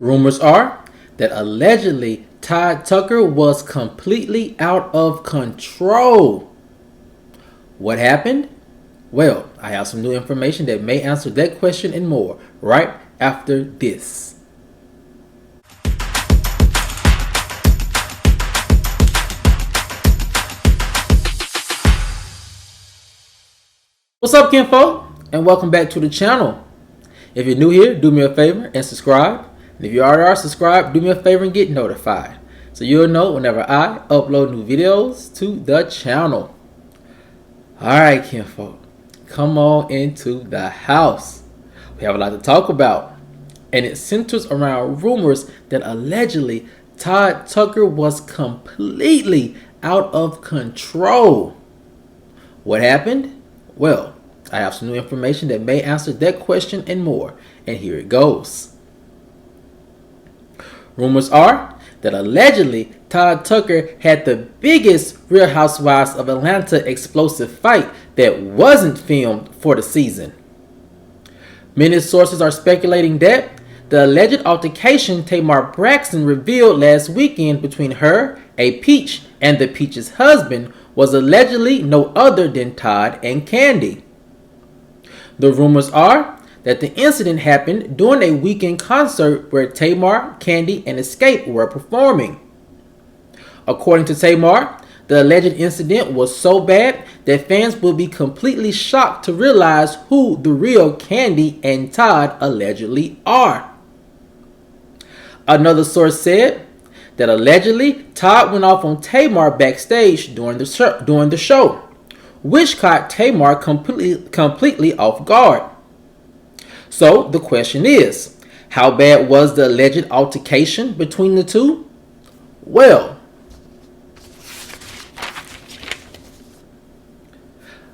Rumors are that allegedly Todd Tucker was completely out of control. What happened? Well, I have some new information that may answer that question and more right after this. What's up, kinfolk? And welcome back to the channel. If you're new here, do me a favor and subscribe. And if you already are subscribed, do me a favor and get notified, so you'll know whenever I upload new videos to the channel. Alright, kinfolk, come on into the house. We have a lot to talk about, and it centers around rumors that allegedly Todd Tucker was completely out of control. What happened? Well, I have some new information that may answer that question and more, and here it goes. Rumors are that allegedly Todd Tucker had the biggest Real Housewives of Atlanta explosive fight that wasn't filmed for the season. Many sources are speculating that the alleged altercation Tamar Braxton revealed last weekend between her, a Peach, and the Peach's husband was allegedly no other than Todd and Kandi. The rumors are that the incident happened during a weekend concert where Tamar, Kandi, and Escape were performing. According to Tamar, the alleged incident was so bad that fans would be completely shocked to realize who the real Kandi and Todd allegedly are. Another source said that allegedly Todd went off on Tamar backstage during the show, which caught Tamar completely off guard. So the question is, how bad was the alleged altercation between the two? Well,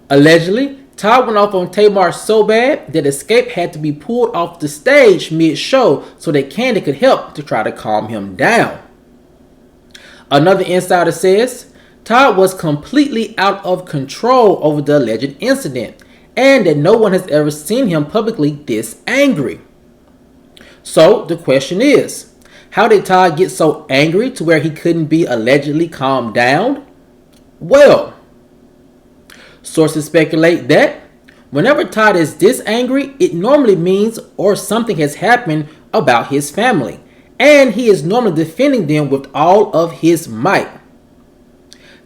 allegedly, Todd went off on Tamar so bad that Escape had to be pulled off the stage mid-show so that Kandi could help to try to calm him down. Another insider says Todd was completely out of control over the alleged incident, and that no one has ever seen him publicly this angry. So the question is, how did Todd get so angry to where he couldn't be allegedly calmed down? Well, sources speculate that whenever Todd is this angry, it normally means or something has happened about his family, and he is normally defending them with all of his might.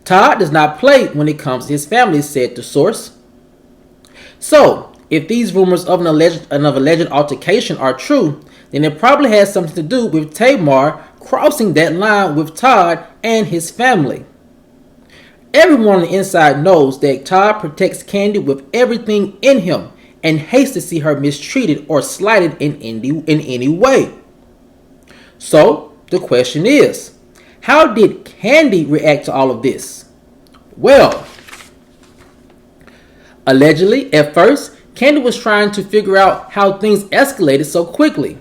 Todd does not play when it comes to his family, said the source. So, if these rumors of an alleged altercation are true, then it probably has something to do with Tamar crossing that line with Todd and his family. Everyone on the inside knows that Todd protects Kandi with everything in him and hates to see her mistreated or slighted in any way. So, the question is, how did Kandi react to all of this? Well, allegedly, at first, Kandi was trying to figure out how things escalated so quickly.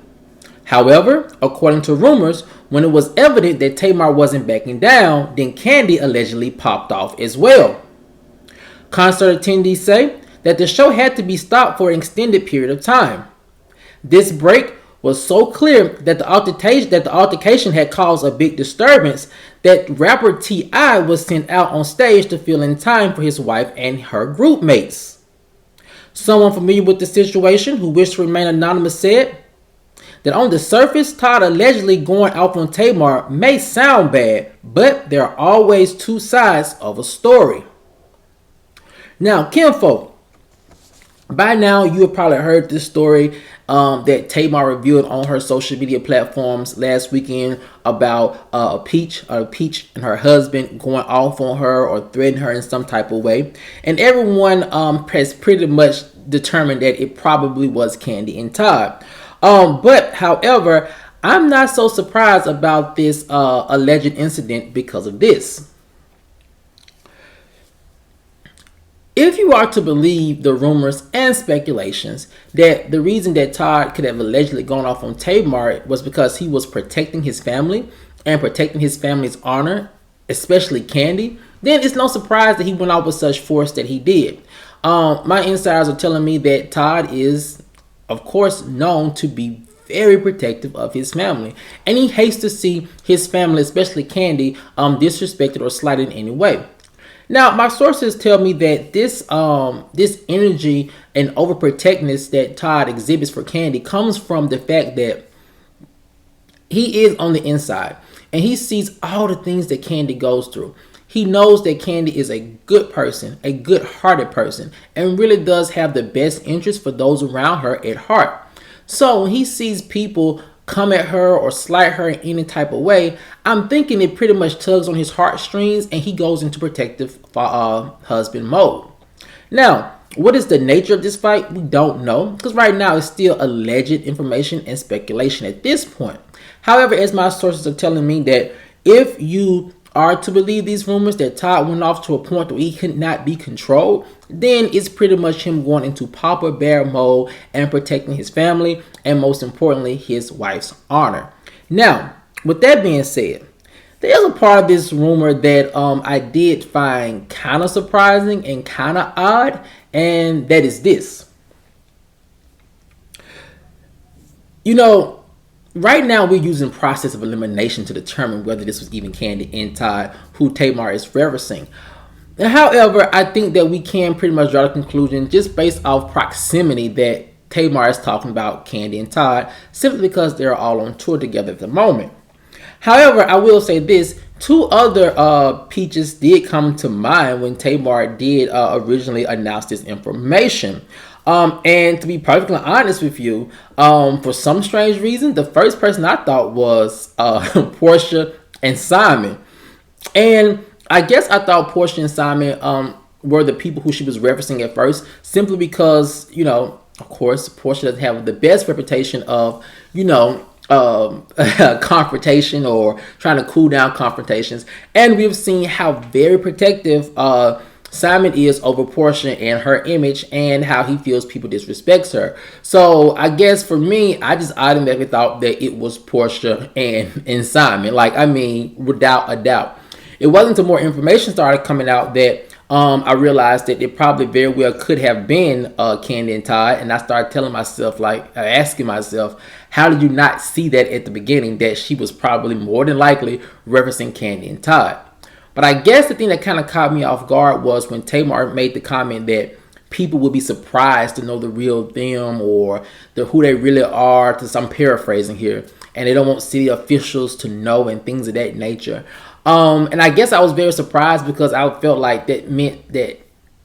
However, according to rumors, when it was evident that Tamar wasn't backing down, then Kandi allegedly popped off as well. Concert attendees say that the show had to be stopped for an extended period of time. This break was so clear that the altercation had caused a big disturbance that rapper T.I. was sent out on stage to fill in time for his wife and her group mates. Someone familiar with the situation who wished to remain anonymous said that on the surface, Todd allegedly going off on Tamar may sound bad, but there are always two sides of a story. Now, kinfolk, by now you have probably heard this story that Tamar revealed on her social media platforms last weekend about Peach and her husband going off on her or threatening her in some type of way. And everyone has pretty much determined that it probably was Kandi and Todd. But however, I'm not so surprised about this alleged incident because of this. If you are to believe the rumors and speculations that the reason that Todd could have allegedly gone off on Tamar was because he was protecting his family and protecting his family's honor, especially Kandi, then it's no surprise that he went off with such force that he did. My insiders are telling me that Todd is, of course, known to be very protective of his family, and he hates to see his family, especially Kandi, disrespected or slighted in any way. Now, my sources tell me that this energy and overprotectiveness that Todd exhibits for Kandi comes from the fact that he is on the inside and he sees all the things that Kandi goes through. He knows that Kandi is a good person, a good-hearted person, and really does have the best interest for those around her at heart. So when he sees people come at her or slight her in any type of way, I'm thinking it pretty much tugs on his heartstrings and he goes into protective husband mode. Now, what is the nature of this fight? We don't know, because right now it's still alleged information and speculation at this point. However, as my sources are telling me that if you are to believe these rumors that Todd went off to a point where he could not be controlled, then it's pretty much him going into Papa Bear mode and protecting his family and most importantly his wife's honor. Now, with that being said, there's a part of this rumor that I did find kind of surprising and kind of odd, and that is this. You know, right now we're using process of elimination to determine whether this was even Kandi and Todd who Tamar is referencing. However, I think that we can pretty much draw the conclusion just based off proximity that Tamar is talking about Kandi and Todd simply because they're all on tour together at the moment. However, I will say this. Two other peaches did come to mind when Tamar did originally announce this information. And to be perfectly honest with you, for some strange reason, the first person I thought was Portia and Simon. And I guess I thought Portia and Simon were the people who she was referencing at first, simply because, you know, of course, Portia doesn't have the best reputation of, you know, confrontation or trying to cool down confrontations. And we've seen how very protective Simon is over Portia and her image and how he feels people disrespects her. So I guess for me, I just automatically thought that it was Portia and Simon. Like, I mean, without a doubt. It wasn't until more information started coming out that I realized that it probably very well could have been Kandi and Todd. And I started telling myself, like, asking myself, how did you not see that at the beginning, that she was probably more than likely referencing Kandi and Todd? But I guess the thing that kind of caught me off guard was when Tamar made the comment that people would be surprised to know the real them or who they really are, I'm paraphrasing here, and they don't want city officials to know and things of that nature. And I guess I was very surprised because I felt like that meant that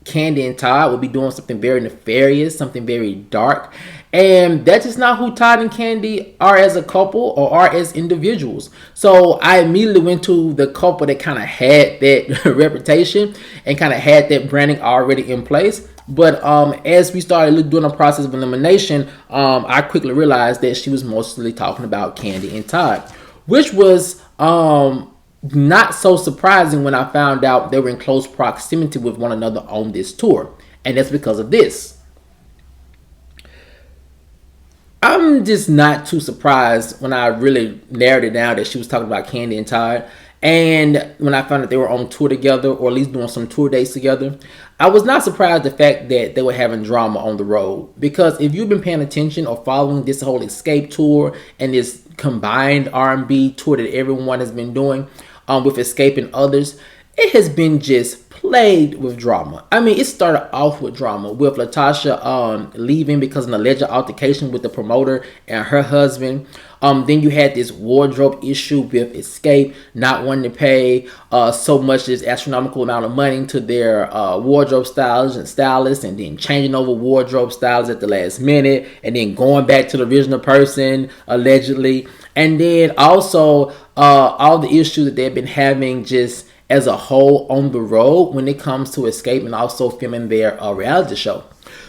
Kandi and Todd would be doing something very nefarious, something very dark. And that's just not who Todd and Kandi are as a couple or are as individuals. So I immediately went to the couple that kind of had that reputation and kind of had that branding already in place. But as we started doing a process of elimination, I quickly realized that she was mostly talking about Kandi and Todd, which was not so surprising when I found out they were in close proximity with one another on this tour. And that's because of this. I'm just not too surprised when I really narrowed it down that she was talking about Kandi and Todd. And when I found that they were on tour together, or at least doing some tour dates together, I was not surprised the fact that they were having drama on the road. Because if you've been paying attention or following this whole Escape tour and this combined R&B tour that everyone has been doing with Escape and others, it has been just plagued with drama. I mean, it started off with drama with Latasha leaving because of an alleged altercation with the promoter and her husband. Then you had this wardrobe issue with Escape not wanting to pay so much, this astronomical amount of money to their wardrobe stylists, and then changing over wardrobe styles at the last minute, and then going back to the original person allegedly. And then also all the issues that they've been having just as a whole on the road when it comes to Escape and also filming their reality show.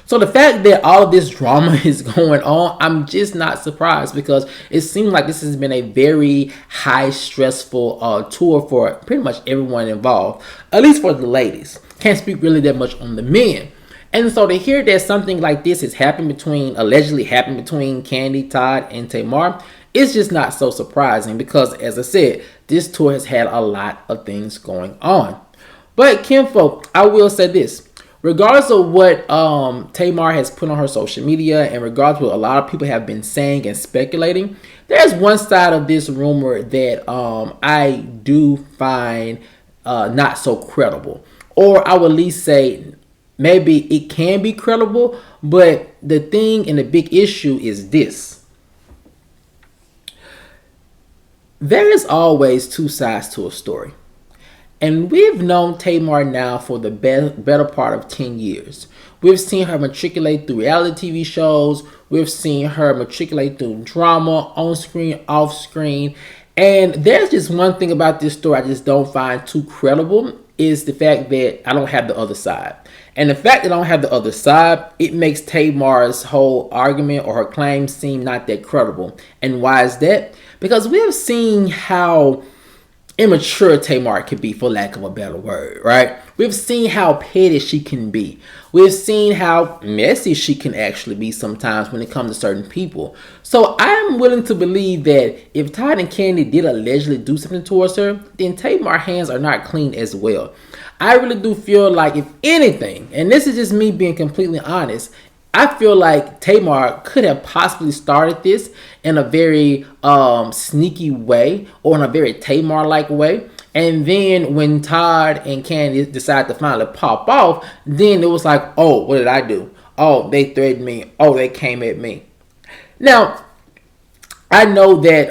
So the fact that all of this drama is going on, I'm just not surprised, because it seemed like this has been a very high stressful tour for pretty much everyone involved, at least for the ladies. Can't speak really that much on the men. And so to hear that something like this has allegedly happened between Kandi, Todd, and Tamar, it's just not so surprising because, as I said, this tour has had a lot of things going on. But kinfolk, I will say this. regardless of what Tamar has put on her social media, and regardless of what a lot of people have been saying and speculating, there's one side of this rumor that I do find not so credible, or I would at least say maybe it can be credible. But the thing and the big issue is this: there is always two sides to a story. And we've known Tamar now for the better part of 10 years. We've seen her matriculate through reality TV shows. We've seen her matriculate through drama, on screen, off screen. And there's just one thing about this story I just don't find too credible, is the fact that I don't have the other side. And the fact that I don't have the other side, it makes Tamar's whole argument or her claim seem not that credible. And why is that? Because we have seen how immature Tamar can be, for lack of a better word, right? We've seen how petty she can be. We've seen how messy she can actually be sometimes when it comes to certain people. So I'm willing to believe that if Todd and Kandi did allegedly do something towards her, then Tamar's hands are not clean as well. I really do feel like, if anything, and this is just me being completely honest, I feel like Tamar could have possibly started this in a very sneaky way, or in a very Tamar-like way. And then when Todd and Kandi decided to finally pop off, then it was like, oh, what did I do? Oh, they threatened me. Oh, they came at me. Now, I know that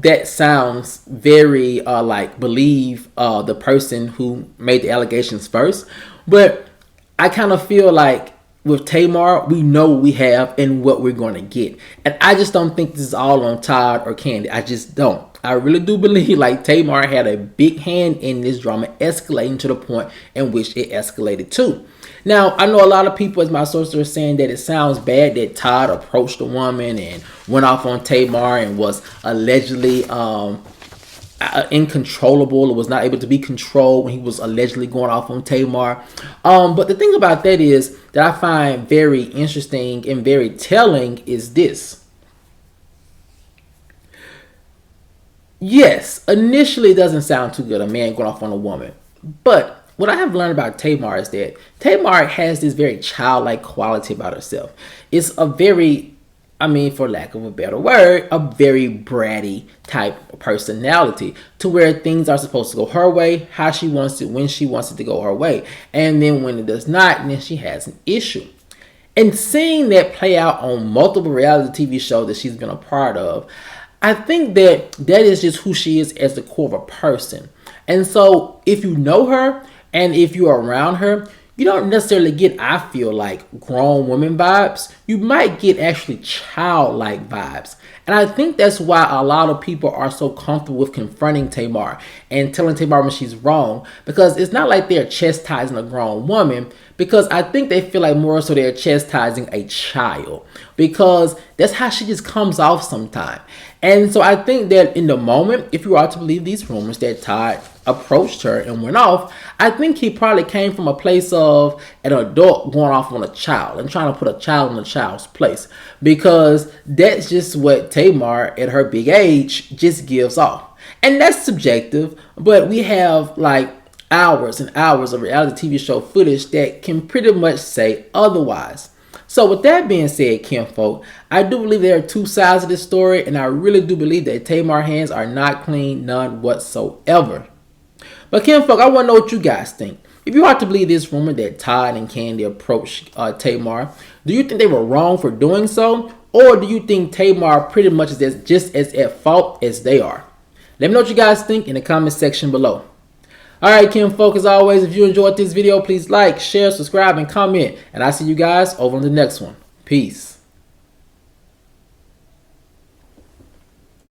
that sounds very like believe the person who made the allegations first. But I kind of feel like with Tamar, we know what we have and what we're going to get. And I just don't think this is all on Todd or Kandi. I just don't. I really do believe like Tamar had a big hand in this drama escalating to the point in which it escalated to. Now, I know a lot of people, as my sources are saying, that it sounds bad that Todd approached a woman and went off on Tamar and was allegedly uncontrollable, or was not able to be controlled when he was allegedly going off on Tamar. But the thing about that is that I find very interesting and very telling is this. Yes, initially it doesn't sound too good, a man going off on a woman. But what I have learned about Tamar is that Tamar has this very childlike quality about herself. It's a very, for lack of a better word, a very bratty type of personality, to where things are supposed to go her way, how she wants it, when she wants it to go her way. And then when it does not, then she has an issue. And seeing that play out on multiple reality TV shows that she's been a part of, I think that is just who she is as the core of a person. And so if you know her and if you're around her, you don't necessarily get, I feel like, grown woman vibes. You might get actually childlike vibes. And I think that's why a lot of people are so comfortable with confronting Tamar and telling Tamar when she's wrong. Because it's not like they're chastising a grown woman. Because I think they feel like more so they're chastising a child. Because that's how she just comes off sometimes. And so I think that in the moment, if you are to believe these rumors that Todd approached her and went off, I think he probably came from a place of an adult going off on a child and trying to put a child in a child's place, because that's just what Tamar at her big age just gives off. And that's subjective, but we have like hours and hours of reality TV show footage that can pretty much say otherwise. So with that being said, kinfolk, I do believe there are two sides of this story, and I really do believe that Tamar's hands are not clean, none whatsoever. But kinfolk, I want to know what you guys think. If you are to believe this rumor that Todd and Kandi approached Tamar, do you think they were wrong for doing so? Or do you think Tamar pretty much is just as at fault as they are? Let me know what you guys think in the comment section below. Alright, kinfolk, as always, if you enjoyed this video, please like, share, subscribe, and comment. And I'll see you guys over on the next one. Peace.